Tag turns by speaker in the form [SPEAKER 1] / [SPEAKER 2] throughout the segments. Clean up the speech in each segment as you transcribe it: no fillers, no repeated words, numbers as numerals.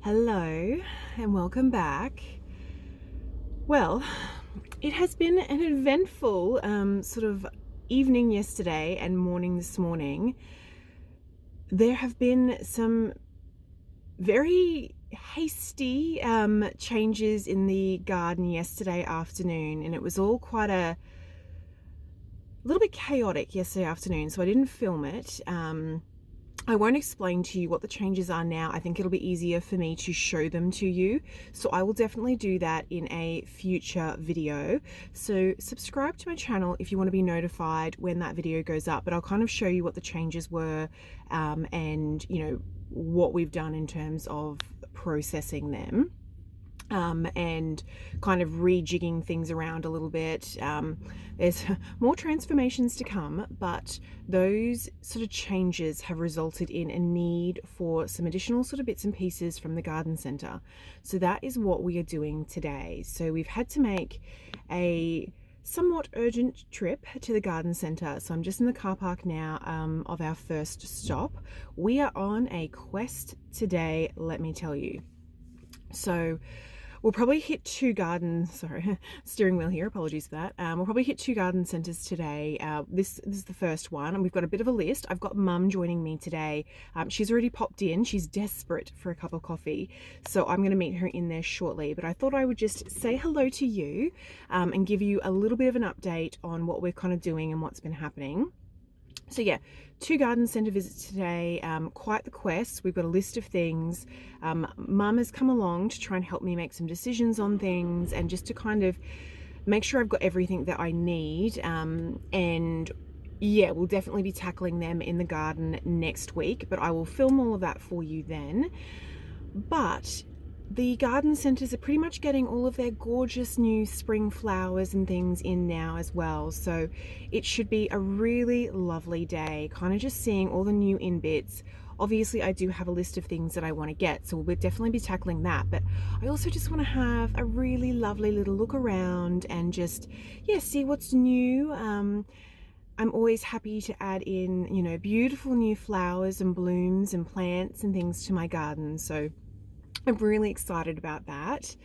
[SPEAKER 1] Hello and welcome back. Well, it has been an eventful sort of evening yesterday and morning this morning. There have been some very hasty changes in the garden yesterday afternoon, and it was all quite a little bit chaotic yesterday afternoon, so I didn't film it. I won't explain to you what the changes are now. I think it'll be easier for me to show them to you. So I will definitely do that in a future video. So subscribe to my channel if you want to be notified when that video goes up, but I'll kind of show you what the changes were and what we've done in terms of processing them. And kind of rejigging things around a little bit. There's more transformations to come, but those sort of changes have resulted in a need for some additional sort of bits and pieces from the garden centre. So that is what we are doing today. So we've had to make a somewhat urgent trip to the garden centre. So I'm just in the car park now of our first stop. We are on a quest today, let me tell you. So we'll probably hit two gardens, steering wheel here, apologies for that. We'll probably hit two garden centres today. This is the first one, and we've got a bit of a list. I've got Mum joining me today. She's already popped in. She's desperate for a cup of coffee, so I'm going to meet her in there shortly. But I thought I would just say hello to you and give you a little bit of an update on what we're kind of doing and what's been happening. So yeah, two garden centre visits today, quite the quest. We've got a list of things. Mum has come along to try and help me make some decisions on things and just to kind of make sure I've got everything that I need. And yeah, we'll definitely be tackling them in the garden next week, but I will film all of that for you then. But the garden centres are pretty much getting all of their gorgeous new spring flowers and things in now as well. So it should be a really lovely day, kind of just seeing all the new in bits. Obviously, I do have a list of things that I want to get, so we'll definitely be tackling that. But I also just want to have a really lovely little look around and just, yeah, see what's new. I'm always happy to add in, beautiful new flowers and blooms and plants and things to my garden. So I'm really excited about that.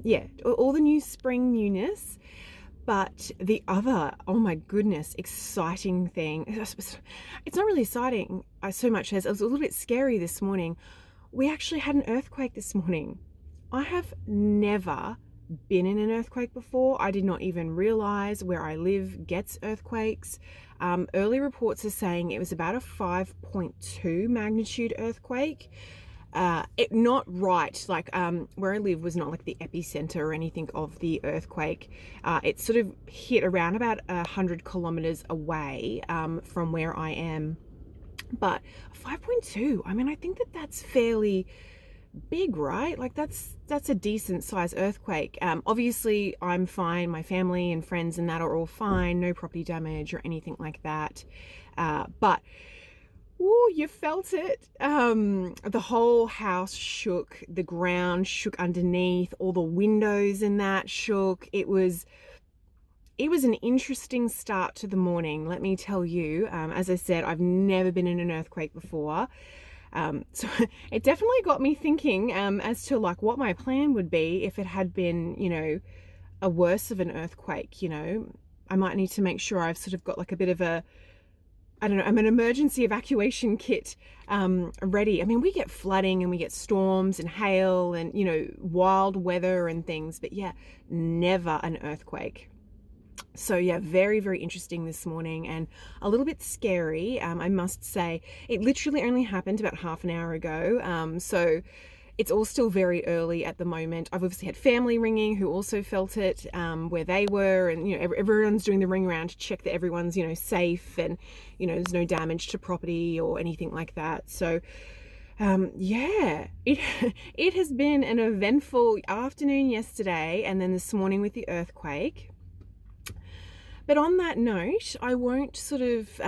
[SPEAKER 1] Yeah, all the new spring newness. But the other, oh my goodness, exciting thing, it's not really exciting so much as it was a little bit scary this morning. We actually had an earthquake this morning. I have never been in an earthquake before. I did not even realize where I live gets earthquakes. Early reports are saying it was about a 5.2 magnitude earthquake. Not right, like where I live was not like the epicenter or anything of the earthquake. It sort of hit around about 100 kilometers away from where I am. But 5.2, I mean, I think that's fairly big, right? Like that's a decent size earthquake. Obviously I'm fine, my family and friends and that are all fine, no property damage or anything like that. But ooh, you felt it. The whole house shook, the ground shook underneath, all the windows in that shook. It was an interesting start to the morning, let me tell you. As I said, I've never been in an earthquake before. So it definitely got me thinking as to like what my plan would be if it had been, a worse of an earthquake. I might need to make sure I've sort of got like a bit of I'm an emergency evacuation kit ready. I mean, we get flooding and we get storms and hail and, wild weather and things, but yeah, never an earthquake. So yeah, very, very interesting this morning and a little bit scary. I must say, it literally only happened about half an hour ago. So it's all still very early at the moment. I've obviously had family ringing who also felt it where they were, and everyone's doing the ring around to check that everyone's safe and there's no damage to property or anything like that. So yeah, it has been an eventful afternoon yesterday and then this morning with the earthquake. But on that note, I won't sort of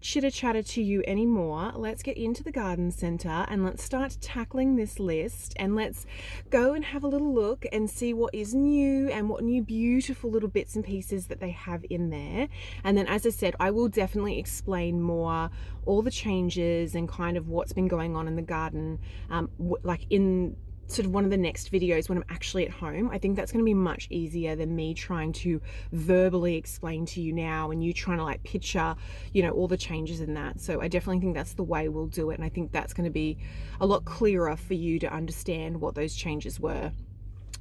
[SPEAKER 1] chitter chatter to you anymore. Let's get into the garden center and let's start tackling this list, and let's go and have a little look and see what is new and what new beautiful little bits and pieces that they have in there. And then, as I said, I will definitely explain more all the changes and kind of what's been going on in the garden, like in sort of one of the next videos when I'm actually at home. I think that's going to be much easier than me trying to verbally explain to you now and you trying to like picture, you know, all the changes in that. So I definitely think that's the way we'll do it, and I think that's going to be a lot clearer for you to understand what those changes were.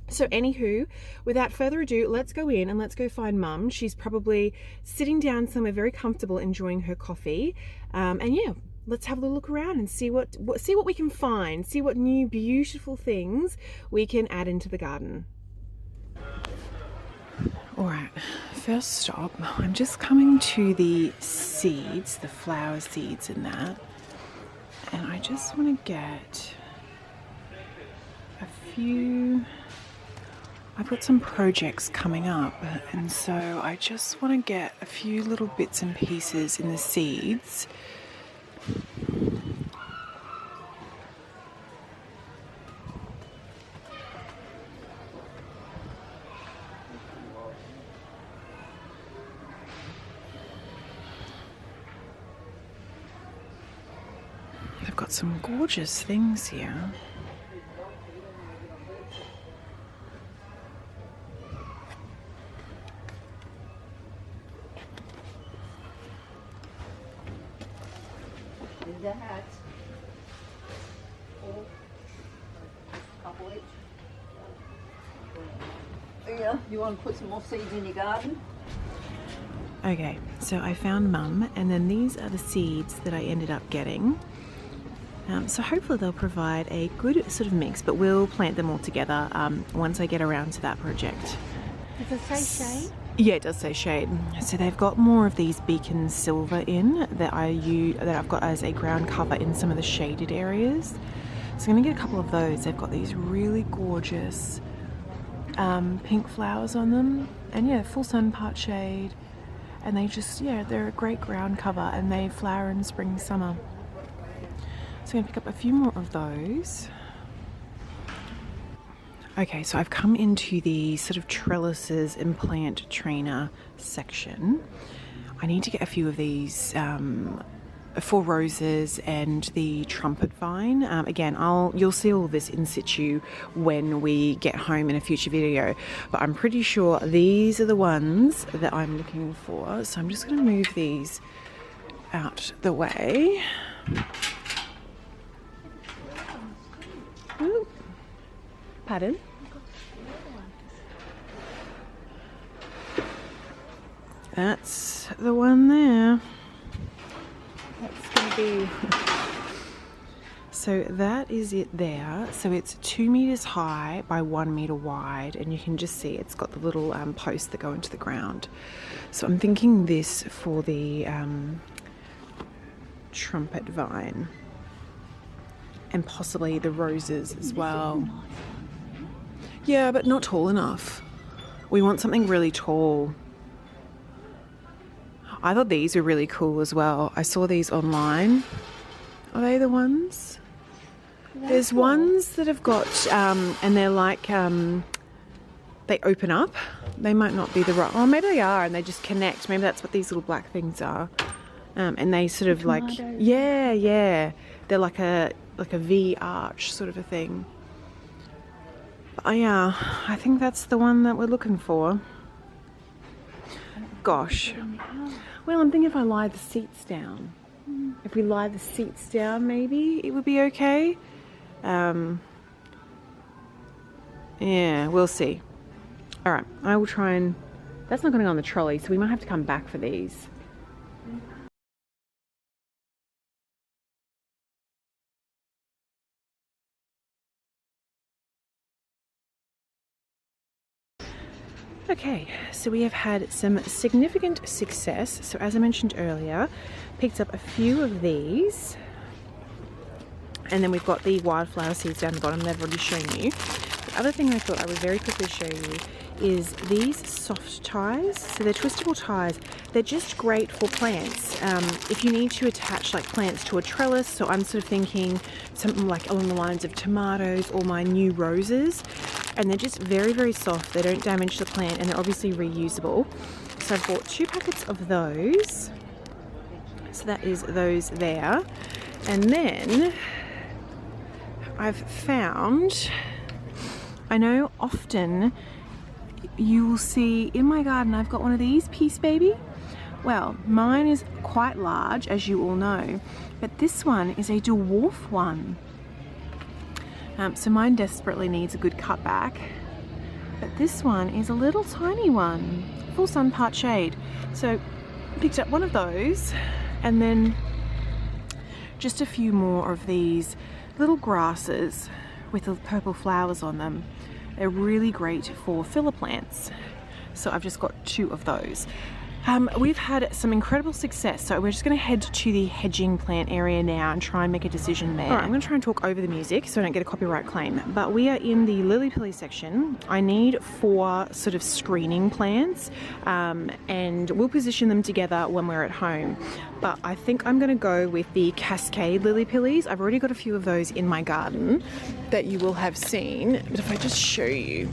[SPEAKER 1] So anywho, without further ado, let's go in and let's go find Mum. She's probably sitting down somewhere very comfortable enjoying her coffee, and yeah, let's have a little look around and see what we can find, see what new beautiful things we can add into the garden. All right, first stop, I'm just coming to the seeds, the flower seeds in that, and I just want to get a few. I've got some projects coming up, and so I just want to get a few little bits and pieces in the seeds. They've got some gorgeous things here.
[SPEAKER 2] That couple each. Yeah, you want to put some more seeds in your garden?
[SPEAKER 1] Okay, so I found Mum, and then these are the seeds that I ended up getting. So hopefully they'll provide a good sort of mix, but we'll plant them all together once I get around to that project.
[SPEAKER 2] Does it say shade?
[SPEAKER 1] Yeah, it does say shade. So they've got more of these beacon silver in that I've got as a ground cover in some of the shaded areas. So I'm gonna get a couple of those. They've got these really gorgeous pink flowers on them, and yeah, full sun, part shade, and they just, yeah, they're a great ground cover, and they flower in spring, summer. So I'm gonna pick up a few more of those. Okay, so I've come into the sort of trellises and plant trainer section. I need to get a few of these 4 roses and the trumpet vine. Again, you'll see all this in situ when we get home in a future video, but I'm pretty sure these are the ones that I'm looking for. So I'm just going to move these out the way. Ooh. Pardon? That's the one there. That's going to be... So that is it there. So it's 2 meters high by 1 meter wide, and you can just see it's got the little posts that go into the ground. So I'm thinking this for the trumpet vine, and possibly the roses as well. Yeah, but not tall enough. We want something really tall. I thought these were really cool as well. I saw these online. Are they the ones? There's ones that have got, and they're like, they open up. They might not be the right, oh, maybe they are, and they just connect. Maybe that's what these little black things are. And they sort of like, yeah. They're like a V arch sort of a thing. Yeah, I think that's the one that we're looking for. Gosh. Well, I'm thinking if I lie the seats down. If we lie the seats down, maybe it would be okay. Yeah, we'll see. All right, I will try and... That's not going to go on the trolley, so we might have to come back for these. Okay, so we have had some significant success. So as I mentioned earlier, picked up a few of these, and then we've got the wildflower seeds down the bottom that I've already shown you. The other thing I thought I would very quickly show you is these soft ties. So they're twistable ties. They're just great for plants. If you need to attach like plants to a trellis, so I'm sort of thinking something like along the lines of tomatoes or my new roses, and they're just very, very soft. They don't damage the plant, and they're obviously reusable. So I've bought 2 packets of those. So that is those there. And then I've found, I know often you will see in my garden I've got one of these Peace Baby. Well, mine is quite large, as you all know, but this one is a dwarf one. So mine desperately needs a good cutback, but this one is a little tiny one, full sun part shade. So picked up one of those, and then just a few more of these little grasses with the purple flowers on them. They're really great for filler plants. So I've just got 2 of those. We've had some incredible success, so we're just going to head to the hedging plant area now and try and make a decision there. All right, I'm going to try and talk over the music so I don't get a copyright claim, but we are in the lily-pilly section. I need 4 sort of screening plants, and we'll position them together when we're at home. But I think I'm going to go with the Cascade lily-pillies. I've already got a few of those in my garden that you will have seen, but if I just show you,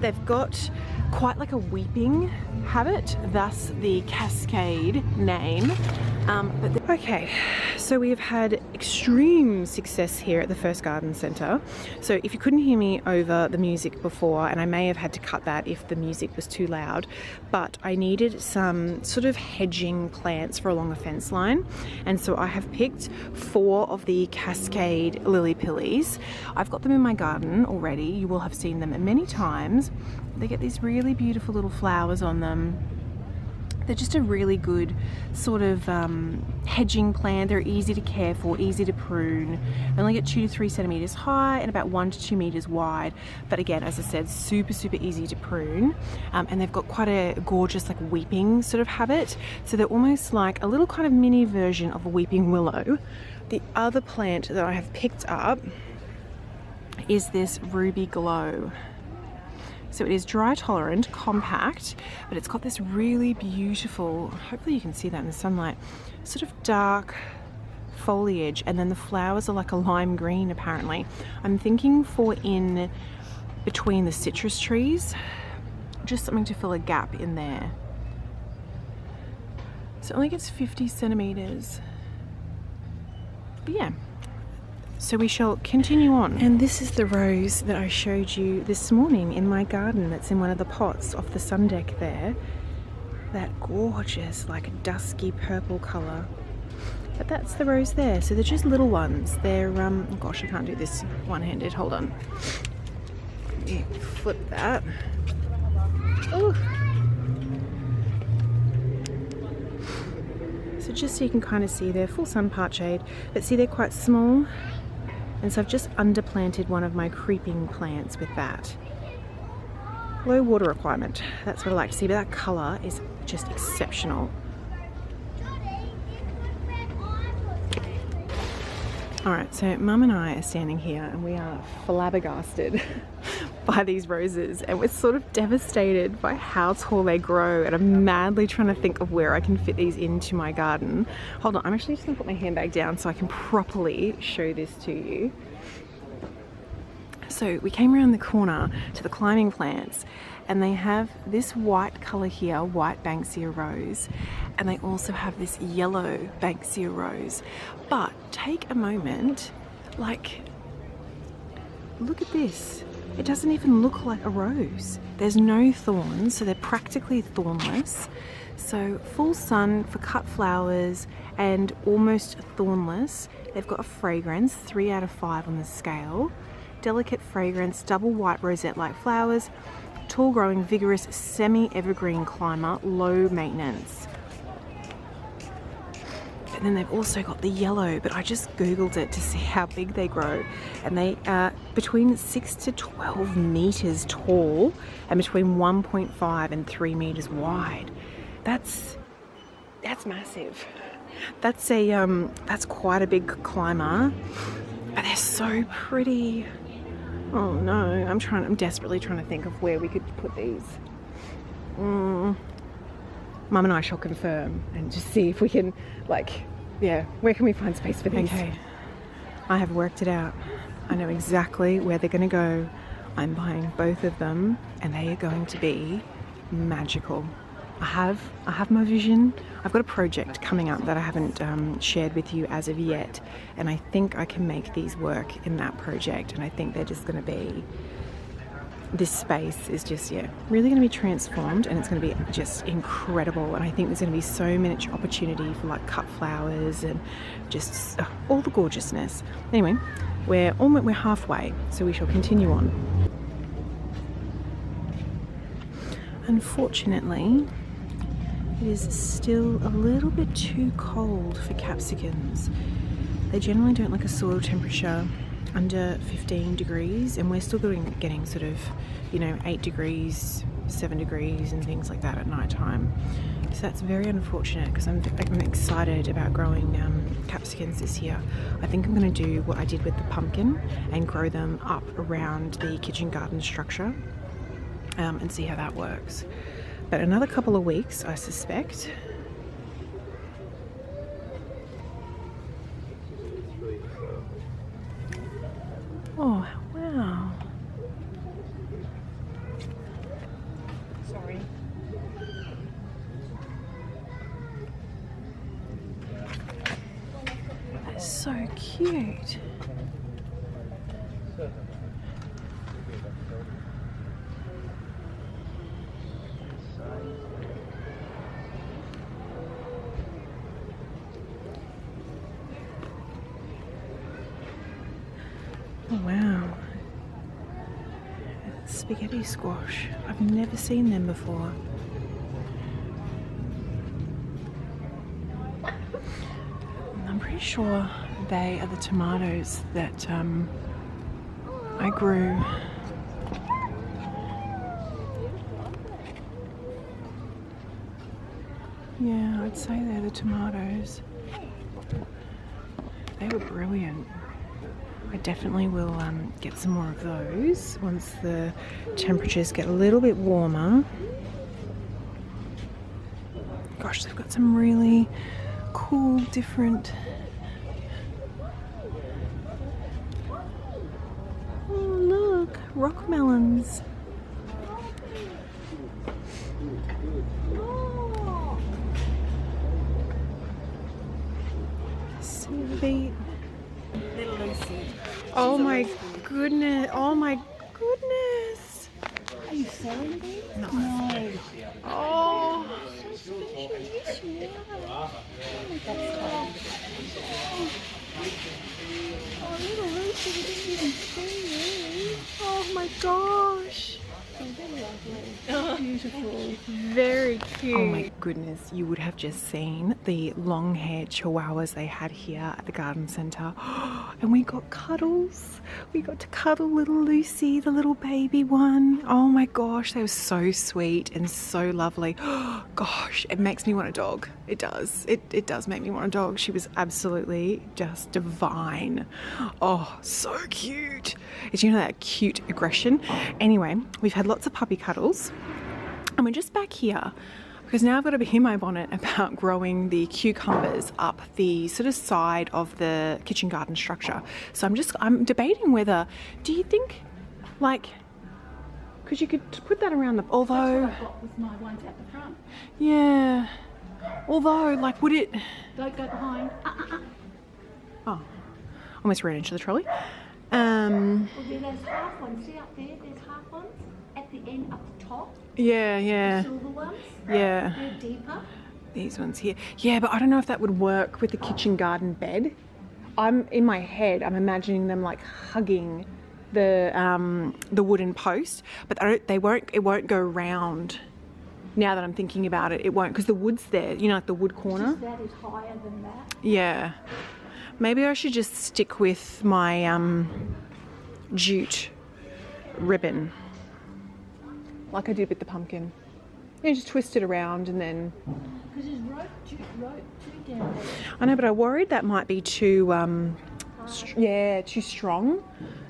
[SPEAKER 1] they've got quite like a weeping habit, thus the Cascade name. Okay, so we have had extreme success here at the First Garden Centre. So if you couldn't hear me over the music before, and I may have had to cut that if the music was too loud, but I needed some sort of hedging plants for along a fence line, and so I have picked 4 of the Cascade lily-pillies. I've got them in my garden already. You will have seen them many times. They get these really beautiful little flowers on them. They're just a really good sort of hedging plant. They're easy to care for, easy to prune. They only get 2 to 3 centimeters high and about 1 to 2 meters wide. But again, as I said, super, super easy to prune. And they've got quite a gorgeous like weeping sort of habit. So they're almost like a little kind of mini version of a weeping willow. The other plant that I have picked up is this Ruby Glow. So it is dry tolerant, compact, but it's got this really beautiful, hopefully you can see that in the sunlight, sort of dark foliage, and then the flowers are like a lime green apparently. I'm thinking for in between the citrus trees, just something to fill a gap in there. So it only gets 50 centimeters. But yeah. So we shall continue on. And this is the rose that I showed you this morning in my garden that's in one of the pots off the sun deck there. That gorgeous, like dusky purple colour. But that's the rose there. So they're just little ones. They're, oh gosh, I can't do this one-handed. Hold on. Let me flip that. Oh. So just so you can kind of see, they're full sun part shade, but see they're quite small. And so I've just underplanted one of my creeping plants with that. Low water requirement, that's what I like to see, but that colour is just exceptional. Alright, so Mum and I are standing here and we are flabbergasted by these roses, and we're sort of devastated by how tall they grow, and I'm madly trying to think of where I can fit these into my garden. Hold on, I'm actually just going to put my handbag down so I can properly show this to you. So we came around the corner to the climbing plants, and they have this white colour here, white Banksia rose, and they also have this yellow Banksia rose. But take a moment, like, look at this. It doesn't even look like a rose. There's no thorns, so they're practically thornless. So full sun for cut flowers and almost thornless. They've got a fragrance, 3 out of 5 on the scale. Delicate fragrance, double white rosette-like flowers, tall growing, vigorous, semi-evergreen climber, low maintenance. And then they've also got the yellow, but I just googled it to see how big they grow, and they are between 6 to 12 meters tall and between 1.5 and 3 meters wide. That's massive. That's quite a big climber, and they're so pretty. Oh no, I'm desperately trying to think of where we could put these. Mum and I shall confirm and just see if we can, like, yeah, where can we find space for these? Okay, I have worked it out. I know exactly where they're going to go. I'm buying both of them and they are going to be magical. I have my vision. I've got a project coming up that I haven't shared with you as of yet, and I think I can make these work in that project, and I think they're just going to be, this space is just, yeah, really going to be transformed, and it's going to be just incredible. And I think there's going to be so much opportunity for like cut flowers and just all the gorgeousness. Anyway, we're halfway, so we shall continue on. Unfortunately, it is still a little bit too cold for capsicums. They generally don't like a soil temperature under 15 degrees, and we're still getting sort of, you know, 8 degrees, 7 degrees and things like that at night time. So that's very unfortunate, because I'm excited about growing capsicums this year. I think I'm going to do what I did with the pumpkin and grow them up around the kitchen garden structure and see how that works. But another couple of weeks, I suspect. Oh, wow. Sorry. That's so cute. Oh, wow. Spaghetti squash. I've never seen them before. I'm pretty sure they are the tomatoes that I grew. Yeah, I'd say they're the tomatoes. They were brilliant. I definitely will get some more of those once the temperatures get a little bit warmer. Gosh, they've got some really cool, different... Oh, look, rock melons. Beet.
[SPEAKER 2] Little Lucy.
[SPEAKER 1] Oh my goodness! Oh my goodness!
[SPEAKER 2] Are you selling these?
[SPEAKER 1] No.
[SPEAKER 2] No.
[SPEAKER 1] Oh.
[SPEAKER 2] Oh, little Lucy, we didn't even see you.
[SPEAKER 1] Oh my gosh!
[SPEAKER 2] Oh, they're lovely. Beautiful.
[SPEAKER 1] Very cute. Oh my goodness, you would have just seen the long-haired chihuahuas they had here at the garden centre. And we got cuddles. We got to cuddle little Lucy, the little baby one. Oh my gosh, they were so sweet and so lovely. Gosh, it makes me want a dog. It does. It does make me want a dog. She was absolutely just divine. Oh, so cute. It's, you know, that cute aggression. Anyway, we've had lots of puppy cuddles. And we're just back here because now I've got to be in my bonnet about growing the cucumbers up the sort of side of the kitchen garden structure. So I'm debating whether, do you think, like, because you could put that around the, although...
[SPEAKER 2] That's what I got with my ones at the front.
[SPEAKER 1] Yeah. Although, like, would it...
[SPEAKER 2] Don't go behind.
[SPEAKER 1] Oh, almost ran into the trolley.
[SPEAKER 2] Well, there's half ones. See up there? There's half ones at the end, up the top.
[SPEAKER 1] Yeah.
[SPEAKER 2] The silver ones.
[SPEAKER 1] Yeah.
[SPEAKER 2] They're deeper.
[SPEAKER 1] These ones here. Yeah, but I don't know if that would work with the kitchen garden bed. In my head, I'm imagining them like hugging the wooden post, but it won't go round. Now that I'm thinking about it, it won't, because the wood's there, you know, like the wood corner.
[SPEAKER 2] Just that is higher than that.
[SPEAKER 1] Yeah. Maybe I should just stick with my jute ribbon, like I did with the pumpkin. You know, just twist it around and then...
[SPEAKER 2] Because there's rope too down there.
[SPEAKER 1] I know, but I worried that might be too yeah, too strong.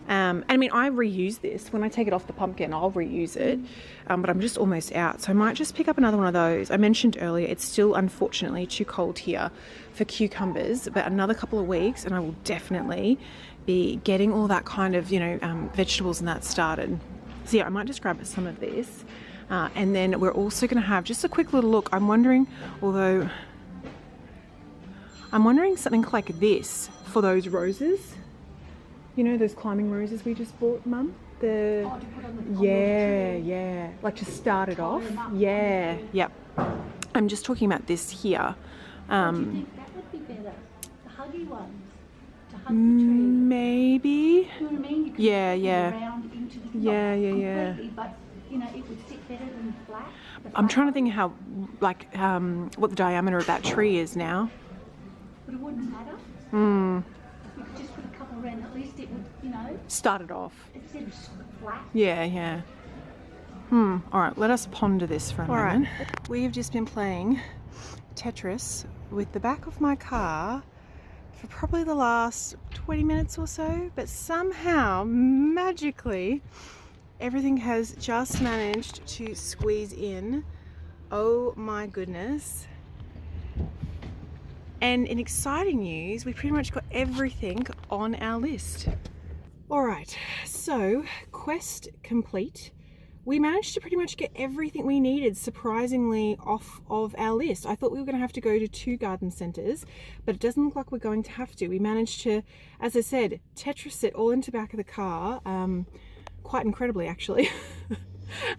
[SPEAKER 1] And I mean, I reuse this. When I take it off the pumpkin, I'll reuse it. But I'm just almost out. So I might just pick up another one of those. I mentioned earlier, it's still unfortunately too cold here for cucumbers, but another couple of weeks and I will definitely be getting all that kind of, you know, vegetables and that started. So yeah, I might just grab some of this. And then we're also going to have just a quick little look. I'm wondering something like this for those roses. You know those climbing roses we just bought, Mum?
[SPEAKER 2] To put on the
[SPEAKER 1] Yeah. Like to start it off. Yeah. Yep. I'm just talking about this here.
[SPEAKER 2] Do you think that would be better? The huggy ones? To hug the tree?
[SPEAKER 1] Maybe.
[SPEAKER 2] You know what I mean? You could
[SPEAKER 1] Yeah.
[SPEAKER 2] put it around into the,
[SPEAKER 1] Yeah.
[SPEAKER 2] completely, but you know, it would sit better than flat.
[SPEAKER 1] I'm trying to think how, like, what the diameter of that tree is now.
[SPEAKER 2] But it wouldn't matter. We could just put a couple around, at least it would, you know,
[SPEAKER 1] Start it off.
[SPEAKER 2] instead of flat.
[SPEAKER 1] Yeah. All right, let us ponder this for a moment. We have just been playing Tetris with the back of my car for probably the last 20 minutes or so, but somehow, magically, everything has just managed to squeeze in. Oh my goodness. And in exciting news, we pretty much got everything on our list. All right, so quest complete. We managed to pretty much get everything we needed, surprisingly, off of our list. I thought we were going to have to go to 2 garden centres, but it doesn't look like we're going to have to. We managed to, as I said, Tetris it all into the back of the car, quite incredibly actually.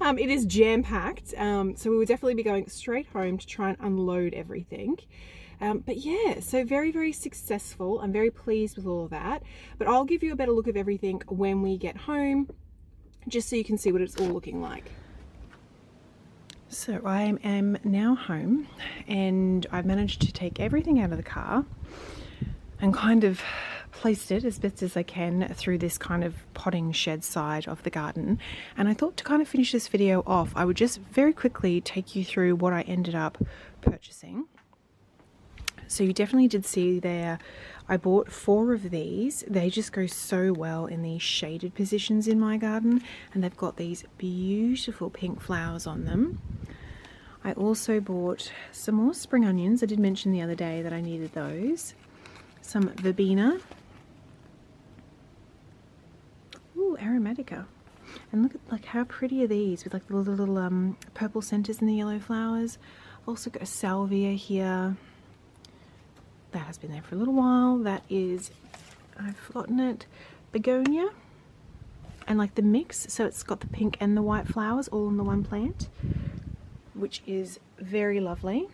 [SPEAKER 1] It is jam-packed, so we will definitely be going straight home to try and unload everything. But yeah, so very, very successful. I'm very pleased with all of that, but I'll give you a better look of everything when we get home, just so you can see what it's all looking like. So I am now home and I've managed to take everything out of the car and kind of placed it as best as I can through this kind of potting shed side of the garden. And I thought to kind of finish this video off, I would just very quickly take you through what I ended up purchasing. So you definitely did see there, I bought 4 of these. They just go so well in these shaded positions in my garden, and they've got these beautiful pink flowers on them. I also bought some more spring onions. I did mention the other day that I needed those. Some verbena. Ooh, aromatica. And look at like how pretty are these with like the little purple centers and the yellow flowers. Also got a salvia here. That has been there for a little while. That is, I've forgotten it, begonia. And like the mix, so it's got the pink and the white flowers all in the one plant, which is very lovely.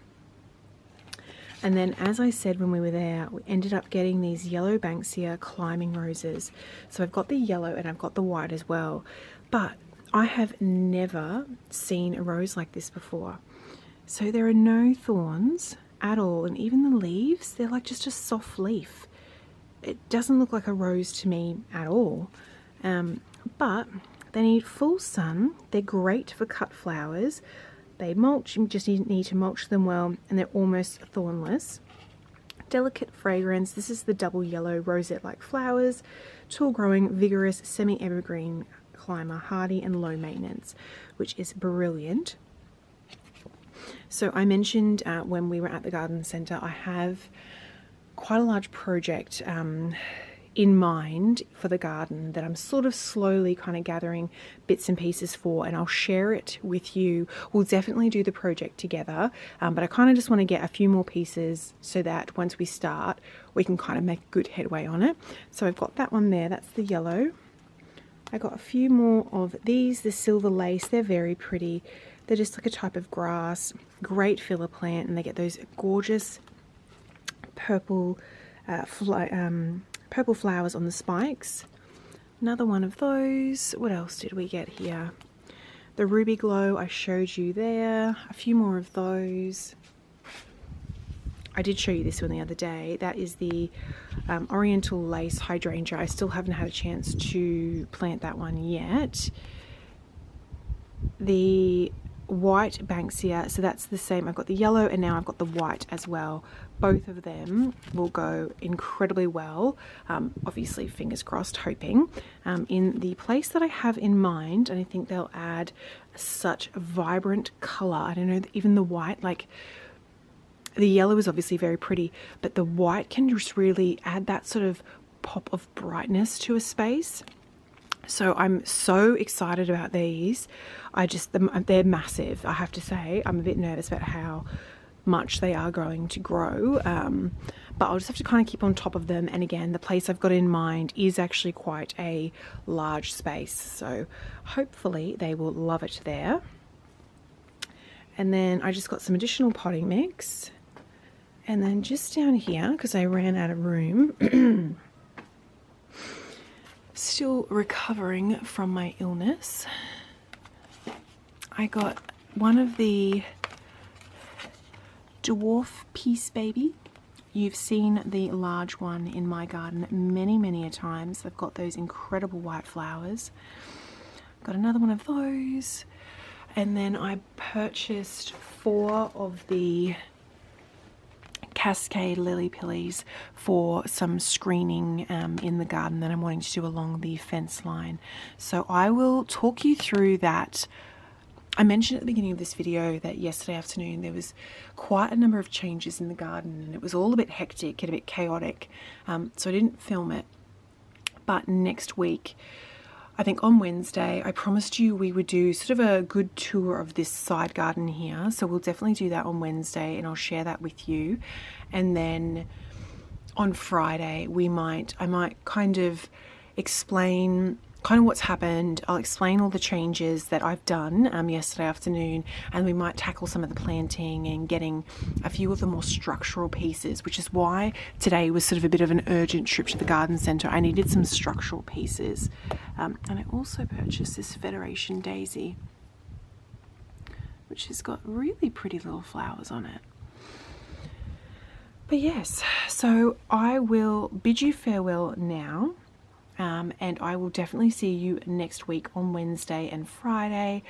[SPEAKER 1] And then, as I said when we were there, we ended up getting these yellow Banksia climbing roses. So I've got the yellow and I've got the white as well. But I have never seen a rose like this before. So there are no thorns at all, and even the leaves, they're like just a soft leaf. It doesn't look like a rose to me at all. But they need full sun. They're great for cut flowers. They mulch, you just need to mulch them well, and they're almost thornless. Delicate fragrance. This is the double yellow rosette-like flowers. Tall growing, vigorous, semi-evergreen climber, hardy and low maintenance, which is brilliant. So I mentioned when we were at the garden centre, I have quite a large project in mind for the garden that I'm sort of slowly kind of gathering bits and pieces for, and I'll share it with you. We'll definitely do the project together, but I kind of just want to get a few more pieces so that once we start, we can kind of make good headway on it. So I've got that one there, that's the yellow. I got a few more of these, the silver lace. They're very pretty. They're just like a type of grass, great filler plant, and they get those gorgeous purple purple flowers on the spikes. Another one of those. What else did we get here? The ruby glow I showed you there. A few more of those. I did show you this one the other day. That is the oriental lace hydrangea. I still haven't had a chance to plant that one yet. The white Banksia, so that's the same. I've got the yellow and now I've got the white as well. Both of them will go incredibly well, obviously fingers crossed, hoping, in the place that I have in mind. And I think they'll add such vibrant colour. I don't know, even the white, like the yellow is obviously very pretty, but the white can just really add that sort of pop of brightness to a space. So I'm so excited about these. They're massive, I have to say. I'm a bit nervous about how much they are going to grow, but I'll just have to kind of keep on top of them. And again, the place I've got in mind is actually quite a large space, so hopefully they will love it there. And then I just got some additional potting mix, and then just down here, because I ran out of room, still recovering from my illness, I got one of the dwarf peace baby. You've seen the large one in my garden many a times. They've got those incredible white flowers. Got another one of those, and then I purchased 4 of the Cascade lily pillies for some screening in the garden that I'm wanting to do along the fence line. So I will talk you through that. I mentioned at the beginning of this video that yesterday afternoon there was quite a number of changes in the garden, and it was all a bit hectic and a bit chaotic, so I didn't film it. But next week, I think on Wednesday, I promised you we would do sort of a good tour of this side garden here. So we'll definitely do that on Wednesday, and I'll share that with you. And then on Friday, I might kind of explain kind of what's happened. I'll explain all the changes that I've done yesterday afternoon, and we might tackle some of the planting and getting a few of the more structural pieces, which is why today was sort of a bit of an urgent trip to the garden centre. I needed some structural pieces. And I also purchased this Federation daisy, which has got really pretty little flowers on it. But yes, so I will bid you farewell now. And I will definitely see you next week on Wednesday and Friday.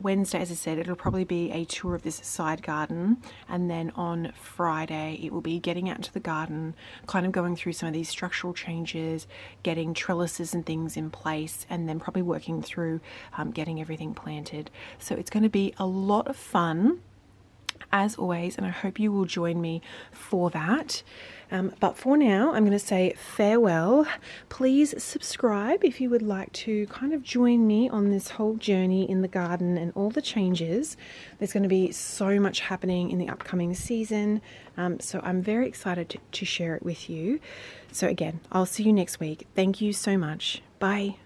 [SPEAKER 1] Wednesday, as I said, it'll probably be a tour of this side garden, and then on Friday it will be getting out into the garden, kind of going through some of these structural changes, getting trellises and things in place, and then probably working through getting everything planted. So it's going to be a lot of fun, as always, and I hope you will join me for that. But for now, I'm going to say farewell. Please subscribe if you would like to kind of join me on this whole journey in the garden and all the changes. There's going to be so much happening in the upcoming season, so I'm very excited to share it with you. So again, I'll see you next week. Thank you so much. Bye.